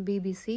BBC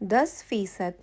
10%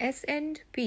S&P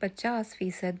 50%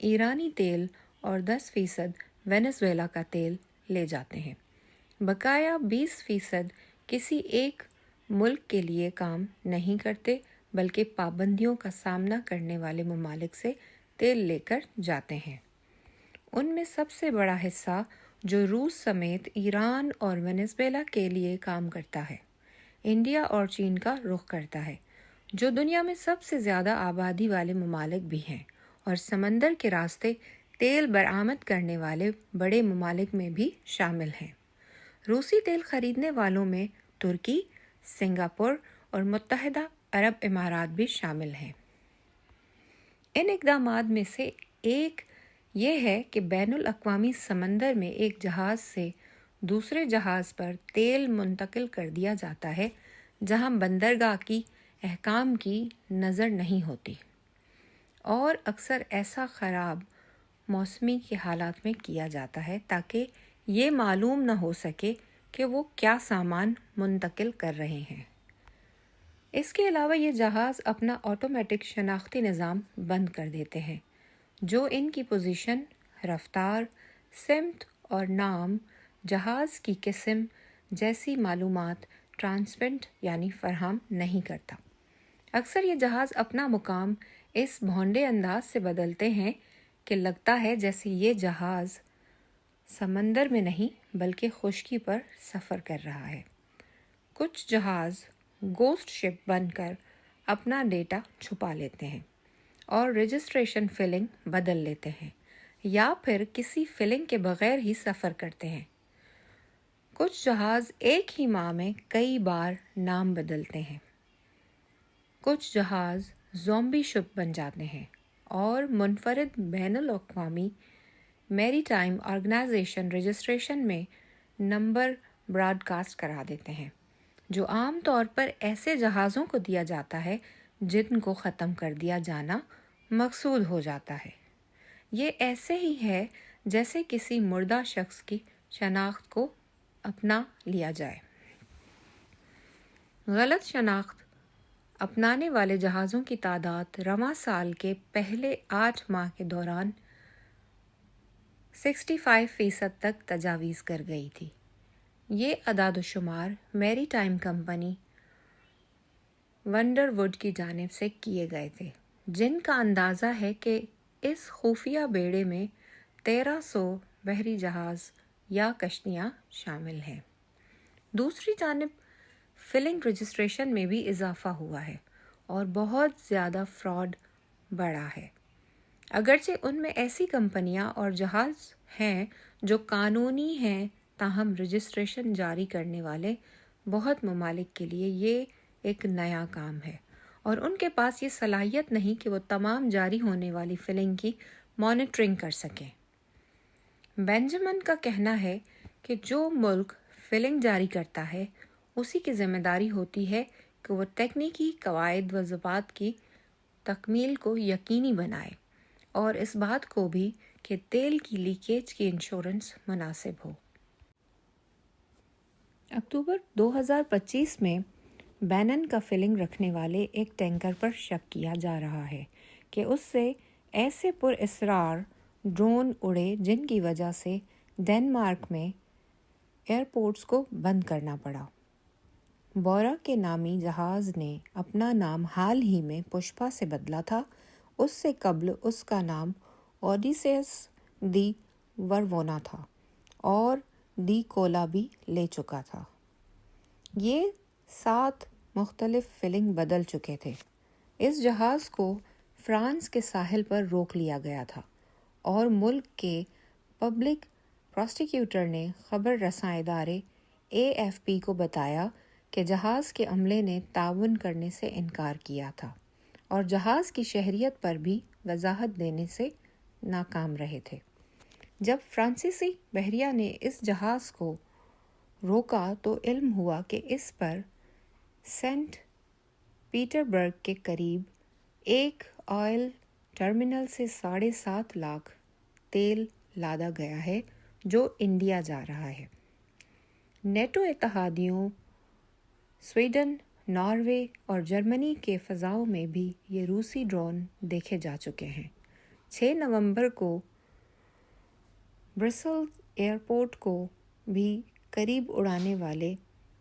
ایرانی تیل اور 10% وینزویلا کا تیل لے جاتے ہیں۔ بقایا 20% کسی ایک ملک کے لیے کام نہیں کرتے بلکہ پابندیوں کا سامنا کرنے والے ممالک سے تیل لے کر جاتے ہیں۔ ان میں سب سے بڑا حصہ جو روس سمیت ایران اور وینزویلا کے لیے کام کرتا ہے، انڈیا اور چین کا رخ کرتا ہے، جو دنیا میں سب سے زیادہ آبادی والے ممالک بھی ہیں اور سمندر کے راستے تیل برآمد کرنے والے بڑے ممالک میں بھی شامل ہیں۔ روسی تیل خریدنے والوں میں ترکی، سنگاپور اور متحدہ عرب امارات بھی شامل ہیں۔ ان اقدامات میں سے ایک یہ ہے کہ بین الاقوامی سمندر میں ایک جہاز سے دوسرے جہاز پر تیل منتقل کر دیا جاتا ہے جہاں بندرگاہ کی احکام کی نظر نہیں ہوتی، اور اکثر ایسا خراب موسمی کے حالات میں کیا جاتا ہے تاکہ یہ معلوم نہ ہو سکے کہ وہ کیا سامان منتقل کر رہے ہیں۔ اس کے علاوہ یہ جہاز اپنا آٹومیٹک شناختی نظام بند کر دیتے ہیں جو ان کی پوزیشن، رفتار، سمت اور نام، جہاز کی قسم جیسی معلومات ٹرانسمٹ یعنی فراہم نہیں کرتا۔ اکثر یہ جہاز اپنا مقام اس بھونڈے انداز سے بدلتے ہیں کہ لگتا ہے جیسے یہ جہاز سمندر میں نہیں بلکہ خشکی پر سفر کر رہا ہے۔ کچھ جہاز گوسٹ شپ بن کر اپنا ڈیٹا چھپا لیتے ہیں اور رجسٹریشن فلنگ بدل لیتے ہیں یا پھر کسی فلنگ کے بغیر ہی سفر کرتے ہیں۔ کچھ جہاز ایک ہی ماہ میں کئی بار نام بدلتے ہیں۔ کچھ جہاز زومبی شپ بن جاتے ہیں اور منفرد بین الاقوامی میری ٹائم آرگنائزیشن رجسٹریشن میں نمبر براڈ کاسٹ کرا دیتے ہیں، جو عام طور پر ایسے جہازوں کو دیا جاتا ہے جن کو ختم کر دیا جانا مقصود ہو جاتا ہے۔ یہ ایسے ہی ہے جیسے کسی مردہ شخص کی شناخت کو اپنا لیا جائے۔ غلط شناخت اپنانے والے جہازوں کی تعداد رواں سال کے پہلے 8 ماہ کے دوران 65% تک تجاوز کر گئی تھی۔ یہ اعداد و شمار میری ٹائم کمپنی ونڈر ووڈ کی جانب سے کیے گئے تھے، جن کا اندازہ ہے کہ اس خفیہ بیڑے میں 1300 بحری جہاز یا کشتیاں شامل ہیں۔ دوسری جانب فلنگ رجسٹریشن میں بھی اضافہ ہوا ہے اور بہت زیادہ فراڈ بڑھا ہے۔ اگرچہ ان میں ایسی کمپنیاں اور جہاز ہیں جو قانونی ہیں، تاہم رجسٹریشن جاری کرنے والے بہت ممالک کے لیے یہ ایک نیا کام ہے اور ان کے پاس یہ صلاحیت نہیں کہ وہ تمام جاری ہونے والی فلنگ کی مانیٹرنگ کر سکیں۔ بینجمن کا کہنا ہے کہ جو ملک فلنگ جاری کرتا ہے اسی کی ذمہ داری ہوتی ہے کہ وہ تکنیکی قواعد و ضوابط کی تکمیل کو یقینی بنائے اور اس بات کو بھی کہ تیل کی لیکیج کی انشورنس مناسب ہو۔ اکتوبر 2025 میں بینن کا فلنگ رکھنے والے ایک ٹینکر پر شک کیا جا رہا ہے کہ اس سے ایسے پر اسرار ڈرون اڑے جن کی وجہ سے ڈنمارک میں ایئرپورٹس کو بند کرنا پڑا۔ بورا کے نامی جہاز نے اپنا نام حال ہی میں پشپا سے بدلا تھا۔ اس سے قبل اس کا نام اوڈیسیس دی ورونا تھا اور دی کولا بھی لے چکا تھا۔ یہ 7 مختلف فلنگ بدل چکے تھے۔ اس جہاز کو فرانس کے ساحل پر روک لیا گیا تھا اور ملک کے پبلک پراسیکیوٹر نے خبر رساں ادارے AFP کو بتایا کہ جہاز کے عملے نے تعاون کرنے سے انکار کیا تھا اور جہاز کی شہریت پر بھی وضاحت دینے سے ناکام رہے تھے۔ جب فرانسیسی بحریہ نے اس جہاز کو روکا تو علم ہوا کہ اس پر سینٹ پیٹربرگ کے قریب ایک آئل ٹرمینل سے 7.5 لاکھ تیل لادا گیا ہے جو انڈیا جا رہا ہے۔ نیٹو اتحادیوں سویڈن، ناروے اور جرمنی کے فضاؤں میں بھی یہ روسی ڈرون دیکھے جا چکے ہیں۔ 6 نومبر کو برسلز ایئرپورٹ کو بھی قریب اڑانے والے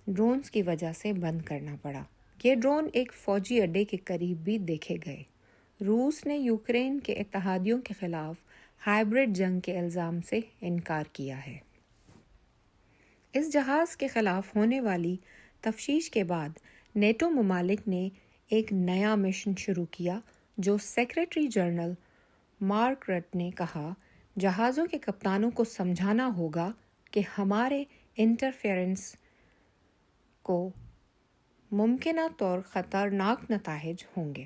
ڈرونز کی وجہ سے بند کرنا پڑا۔ یہ ڈرون ایک فوجی اڈے کے قریب بھی دیکھے گئے۔ روس نے یوکرین کے اتحادیوں کے خلاف ہائبرڈ جنگ کے الزام سے انکار کیا ہے۔ اس جہاز کے خلاف ہونے والی تفتیش کے بعد نیٹو ممالک نے ایک نیا مشن شروع کیا، جو سیکریٹری جنرل مارک رٹ نے کہا، جہازوں کے کپتانوں کو سمجھانا ہوگا کہ ہمارے انٹرفیئرنس کو ممکنہ طور خطرناک نتائج ہوں گے،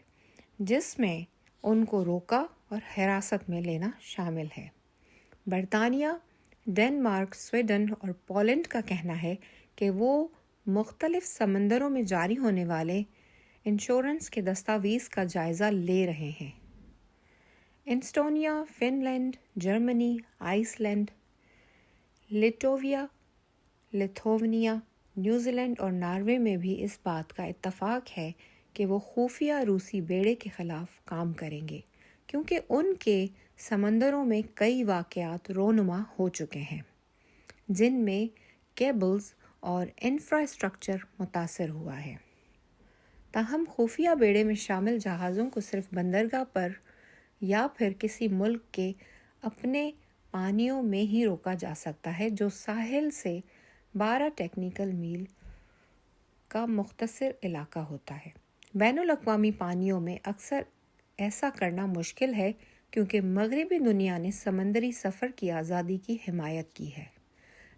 جس میں ان کو روکا اور حراست میں لینا شامل ہے۔ برطانیہ، ڈنمارک، سویڈن اور پولینڈ کا کہنا ہے کہ وہ مختلف سمندروں میں جاری ہونے والے انشورنس کے دستاویز کا جائزہ لے رہے ہیں۔ اسٹونیا، فن لینڈ، جرمنی، Iceland, Lithuania, New Zealand اور ناروے میں بھی اس بات کا اتفاق ہے کہ وہ خفیہ روسی بیڑے کے خلاف کام کریں گے، کیونکہ ان کے سمندروں میں کئی واقعات رونما ہو چکے ہیں جن میں کیبلز اور انفراسٹرکچر متاثر ہوا ہے۔ تاہم خفیہ بیڑے میں شامل جہازوں کو صرف بندرگاہ پر یا پھر کسی ملک کے اپنے پانیوں میں ہی روکا جا سکتا ہے، جو ساحل سے 12 ٹیکنیکل میل کا مختصر علاقہ ہوتا ہے۔ بین الاقوامی پانیوں میں اکثر ایسا کرنا مشکل ہے، کیونکہ مغربی دنیا نے سمندری سفر کی آزادی کی حمایت کی ہے۔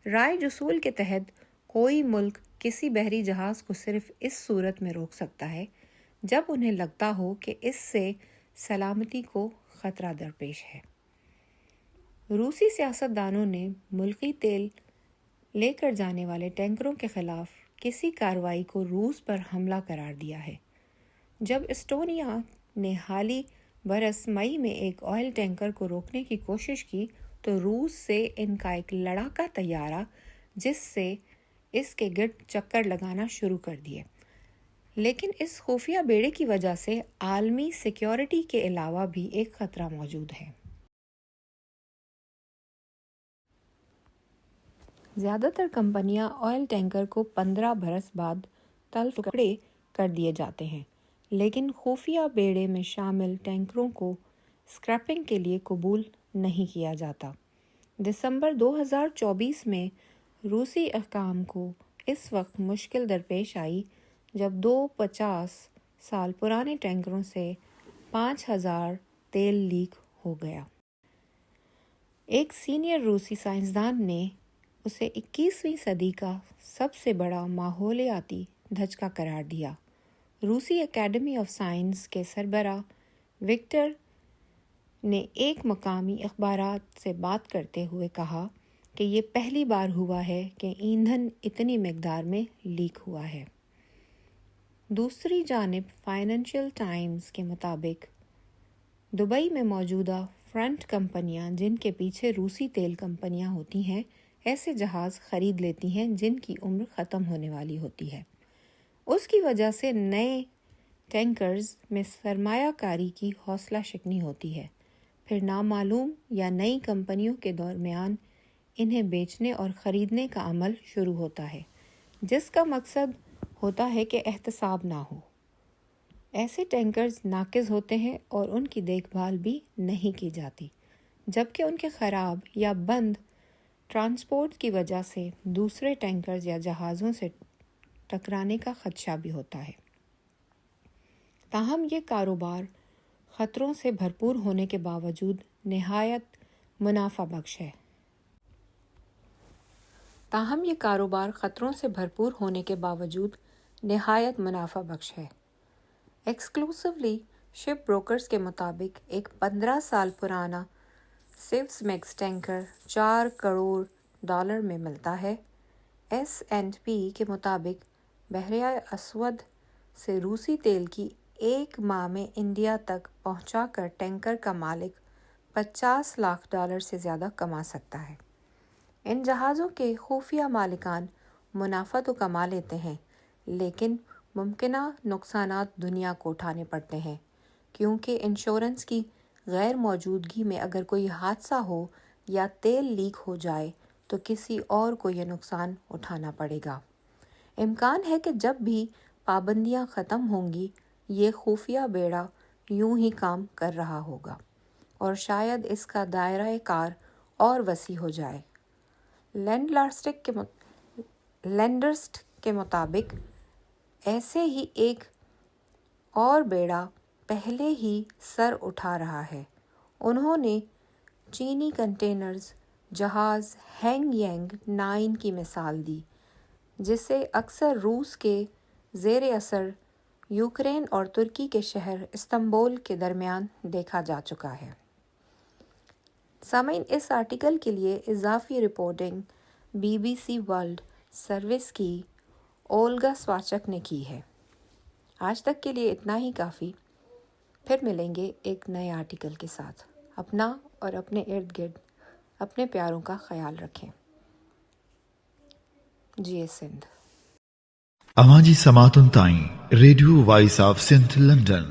رائج اصول کے تحت کوئی ملک کسی بحری جہاز کو صرف اس صورت میں روک سکتا ہے جب انہیں لگتا ہو کہ اس سے سلامتی کو خطرہ درپیش ہے۔ روسی سیاستدانوں نے ملکی تیل لے کر جانے والے ٹینکروں کے خلاف کسی کارروائی کو روس پر حملہ قرار دیا ہے۔ جب اسٹونیا نے حالی برس مئی میں ایک آئل ٹینکر کو روکنے کی کوشش کی تو روس سے ان کا ایک لڑاکا طیارہ جس سے اس کے گرد چکر لگانا شروع کر دیے، لیکن اس خفیہ بیڑے کی وجہ سے عالمی سیکیورٹی کے علاوہ بھی ایک خطرہ موجود ہے۔ زیادہ تر کمپنیاں آئل ٹینکر کو 15 برس بعد تلف کر دیے جاتے ہیں، لیکن خفیہ بیڑے میں شامل ٹینکروں کو اسکریپنگ کے لیے قبول نہیں کیا جاتا۔ دسمبر 2024 میں روسی حکام کو اس وقت مشکل درپیش آئی جب 2 50 سال پرانے ٹینکروں سے 5000 تیل لیک ہو گیا۔ ایک سینئر روسی سائنسدان نے اسے 21ویں صدی کا سب سے بڑا ماحولیاتی دھچکا قرار دیا۔ روسی اکیڈمی آف سائنس کے سربراہ وکٹر نے ایک مقامی اخبارات سے بات کرتے ہوئے کہا کہ یہ پہلی بار ہوا ہے کہ ایندھن اتنی مقدار میں لیک ہوا ہے۔ دوسری جانب فائنینشل ٹائمز کے مطابق دبئی میں موجودہ فرنٹ کمپنیاں، جن کے پیچھے روسی تیل کمپنیاں ہوتی ہیں، ایسے جہاز خرید لیتی ہیں جن کی عمر ختم ہونے والی ہوتی ہے۔ اس کی وجہ سے نئے ٹینکرز میں سرمایہ کاری کی حوصلہ شکنی ہوتی ہے، پھر نامعلوم یا نئی کمپنیوں کے درمیان انہیں بیچنے اور خریدنے کا عمل شروع ہوتا ہے، جس کا مقصد ہوتا ہے کہ احتساب نہ ہو۔ ایسے ٹینکرز ناقص ہوتے ہیں اور ان کی دیکھ بھال بھی نہیں کی جاتی، جبکہ ان کے خراب یا بند ٹرانسپورٹ کی وجہ سے دوسرے ٹینکرز یا جہازوں سے ٹکرانے کا خدشہ بھی ہوتا ہے۔ تاہم یہ کاروبار خطروں سے بھرپور ہونے کے باوجود نہایت منافع بخش ہے۔ ایکسکلوسیولی شپ بروکرز کے مطابق ایک 15 سال پرانا سیوسمیکس ٹینکر $4 کروڑ میں ملتا ہے۔ S&P کے مطابق بحیرہ اسود سے روسی تیل کی ایک ماہ میں انڈیا تک پہنچا کر ٹینکر کا مالک $50 لاکھ سے زیادہ کما سکتا ہے۔ ان جہازوں کے خفیہ مالکان منافع تو کما لیتے ہیں، لیکن ممکنہ نقصانات دنیا کو اٹھانے پڑتے ہیں، کیونکہ انشورنس کی غیر موجودگی میں اگر کوئی حادثہ ہو یا تیل لیک ہو جائے تو کسی اور کو یہ نقصان اٹھانا پڑے گا۔ امکان ہے کہ جب بھی پابندیاں ختم ہوں گی یہ خفیہ بیڑا یوں ہی کام کر رہا ہوگا اور شاید اس کا دائرۂ کار اور وسیع ہو جائے۔ لینڈرسٹ کے مطابق ایسے ہی ایک اور بیڑا پہلے ہی سر اٹھا رہا ہے۔ انہوں نے چینی کنٹینرز جہاز ہینگ ینگ 9 کی مثال دی جسے اکثر روس کے زیر اثر یوکرین اور ترکی کے شہر استنبول کے درمیان دیکھا جا چکا ہے۔ سامعین، اس آرٹیکل کے لیے اضافی رپورٹنگ BBC ورلڈ سروس کی اولگا سواچک نے کی ہے۔ آج تک کے لیے اتنا ہی کافی۔ پھر ملیں گے ایک نئے آرٹیکل کے ساتھ۔ اپنا اور اپنے ارد گرد اپنے پیاروں کا خیال رکھیں۔ جی سندھ اواں جی سماعتن تائیں radio voice of Sindh London